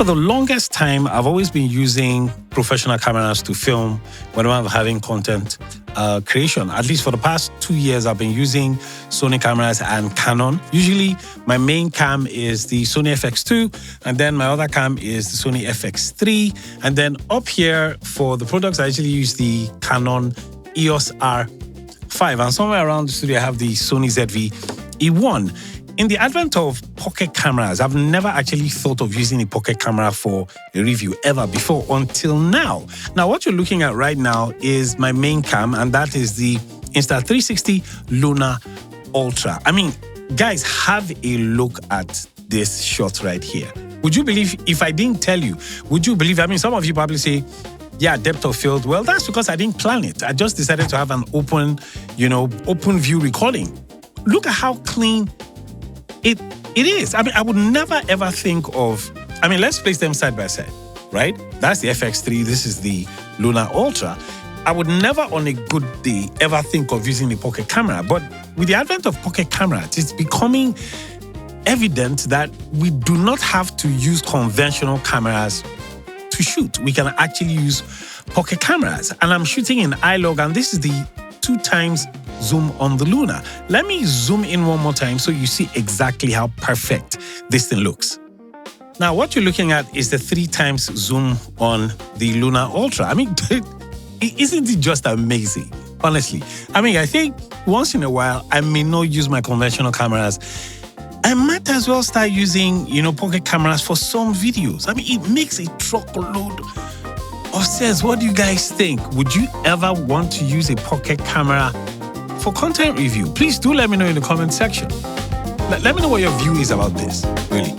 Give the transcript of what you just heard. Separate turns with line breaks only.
For the longest time, I've always been using professional cameras to film whenever I'm having content creation. At least for the past 2 years, I've been using Sony cameras and Canon. Usually, my main cam is the Sony FX2, and then my other cam is the Sony FX3. And then up here, for the products, I actually use the Canon EOS R5. And somewhere around the studio, I have the Sony ZV-E1. In the advent of pocket cameras, I've never actually thought of using a pocket camera for a review ever before until now. Now, what you're looking at right now is my main cam, and that is the Insta360 Luna Ultra. I mean, guys, have a look at this shot right here. Would you believe, if I didn't tell you, would you believe? I mean, some of you probably say, yeah, depth of field. Well, that's because I didn't plan it. I just decided to have an open view recording. Look at how clean it is. I mean, I would never ever think of, let's place them side by side, right? That's the FX3, this is the Luna Ultra. I would never on a good day ever think of using a pocket camera. But with the advent of pocket cameras, it's becoming evident that we do not have to use conventional cameras to shoot. We can actually use pocket cameras. And I'm shooting in iLog, and this is the 2x zoom on the Luna. Let me zoom in one more time so you see exactly how perfect this thing looks. Now, what you're looking at is the 3x zoom on the Luna Ultra. I mean, isn't it just amazing? Honestly. I think once in a while, I may not use my conventional cameras. I might as well start using, pocket cameras for some videos. It makes a truckload of sense. What do you guys think? Would you ever want to use a pocket camera for content review? Please do let me know in the comment section. Let me know what your view is about this, really.